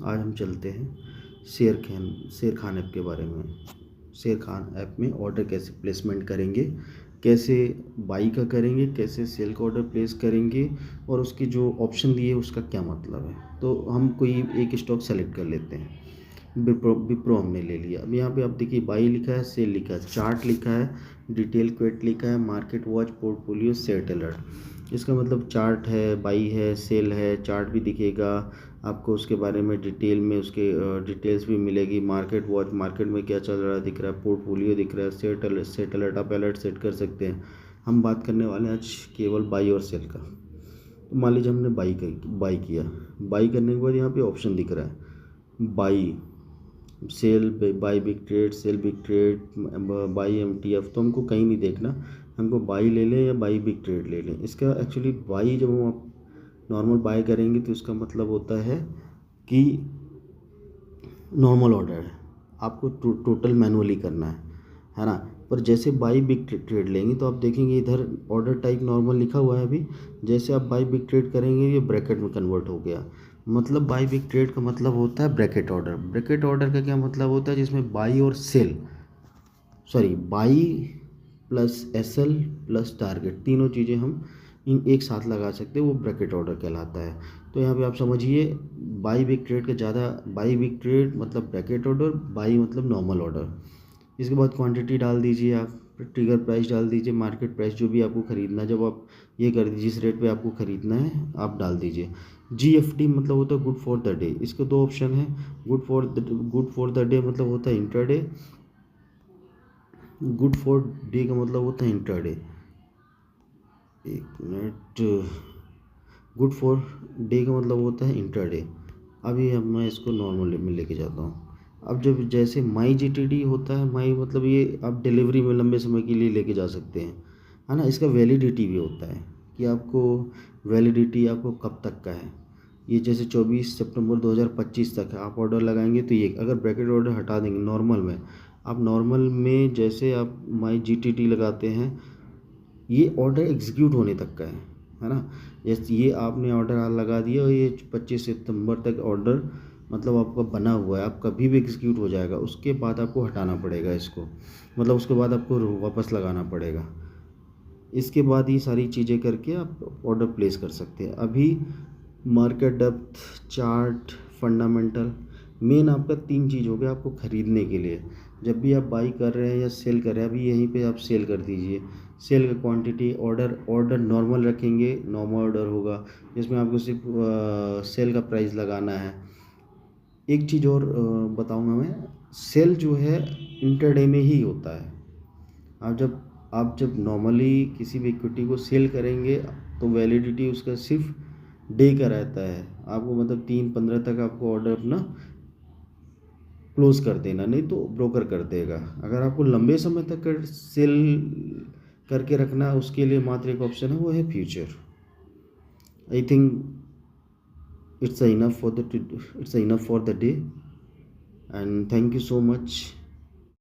आज हम चलते हैं शेर खान ऐप के बारे में। शेर खान ऐप में ऑर्डर कैसे प्लेसमेंट करेंगे, कैसे बाई का करेंगे, कैसे सेल का ऑर्डर प्लेस करेंगे और उसके जो ऑप्शन दिए उसका क्या मतलब है। तो हम कोई एक स्टॉक सेलेक्ट कर लेते हैं। विप्रो हमने ले लिया। अब यहाँ पे आप देखिए बाई लिखा है, सेल लिखा है, चार्ट लिखा है, डिटेल क्वेट लिखा है, market watch, portfolio, set alert. इसका मतलब चार्ट है, बाई है, सेल है, चार्ट भी दिखेगा आपको, उसके बारे में डिटेल में उसके डिटेल्स भी मिलेगी। मार्केट वॉच, मार्केट में क्या चल रहा है दिख रहा है, पोर्टफोलियो दिख रहा है, सेट अलर्ट आप अलर्ट सेट कर सकते हैं। हम बात करने वाले हैं आज केवल बाई और सेल का। तो मान लीजिए हमने बाई किया। बाई करने के बाद यहाँ पे ऑप्शन दिख रहा है buy, sell, buy big trade, sell big trade, buy MTF. तो हमको कहीं नहीं देखना, हमको बाई ले लें या बाई बिग ट्रेड ले लें। इसका एक्चुअली बाई जब हम आप नॉर्मल बाय करेंगे तो इसका मतलब होता है कि नॉर्मल ऑर्डर है, आपको टोटल मैनुअली करना है ना। पर जैसे बाई बिग ट्रेड लेंगे तो आप देखेंगे इधर ऑर्डर टाइप नॉर्मल लिखा हुआ है अभी। जैसे आप बाई बिग ट्रेड करेंगे ये ब्रैकेट में कन्वर्ट हो गया। मतलब बाई बिग ट्रेड का मतलब होता है ब्रैकेट ऑर्डर। ब्रैकेट ऑर्डर का क्या मतलब होता है, जिसमें बाई और sell, sorry, buy plus SL plus target, तीनों चीज़ें हम इन एक साथ लगा सकते हैं, वो ब्रैकेट ऑर्डर कहलाता है। तो यहाँ पे आप समझिए बाई बिग ट्रेड का ज़्यादा, बाई बिग ट्रेड मतलब ब्रैकेट ऑर्डर, बाई मतलब नॉर्मल ऑर्डर। इसके बाद क्वांटिटी डाल दीजिए, आप ट्रिगर प्राइस डाल दीजिए, मार्केट प्राइस जो भी आपको ख़रीदना है, जब आप ये कर दीजिए जिस रेट पे आपको ख़रीदना है आप डाल दीजिए। GFD मतलब होता है गुड फॉर द डे। इसके दो ऑप्शन है, गुड फॉर द डे मतलब होता है इंट्राडे, गुड फॉर डे का मतलब होता है इंट्राडे। एक मिनट, गुड फॉर डे का मतलब होता है इंट्राडे। अभी अब मैं इसको नॉर्मल में लेके जाता हूँ। अब जब जैसे माई GTD होता है, माई मतलब ये आप डिलीवरी में लंबे समय के लिए लेके जा सकते हैं, है ना। इसका वैलिडिटी भी होता है कि आपको वैलिडिटी आपको कब तक का है। ये जैसे 24 सितंबर 2025 तक है, आप ऑर्डर लगाएंगे तो ये अगर ब्रैकेट ऑर्डर हटा देंगे नॉर्मल में, आप नॉर्मल में जैसे आप माई GTD लगाते हैं ये ऑर्डर एग्जीक्यूट होने तक का है ना। जैसे ये आपने ऑर्डर लगा दिया और ये 25 सितंबर तक ऑर्डर मतलब आपका बना हुआ है, आप कभी भी एग्जीक्यूट हो जाएगा, उसके बाद आपको हटाना पड़ेगा इसको, मतलब उसके बाद आपको वापस लगाना पड़ेगा। इसके बाद ये सारी चीज़ें करके आप ऑर्डर प्लेस कर सकते हैं। अभी market depth, chart, fundamental, main आपका 3 चीज़ हो गया आपको ख़रीदने के लिए। जब भी आप बाई कर रहे हैं या सेल कर रहे हैं, अभी यहीं पे आप सेल कर दीजिए। सेल का क्वांटिटी, ऑर्डर नॉर्मल रखेंगे, नॉर्मल ऑर्डर होगा जिसमें आपको सिर्फ सेल का प्राइस लगाना है। एक चीज़ और बताऊंगा मैं, सेल जो है इंटरडे में ही होता है। आप जब नॉर्मली किसी भी इक्विटी को सेल करेंगे तो वैलिडिटी उसका सिर्फ डे का रहता है, आपको मतलब 3-15 तक आपको ऑर्डर अपना क्लोज कर देना, नहीं तो ब्रोकर कर देगा। अगर आपको लंबे समय तक सेल करके रखना है उसके लिए मात्र एक ऑप्शन है, वो है future. I think it's enough for the day, and thank you so much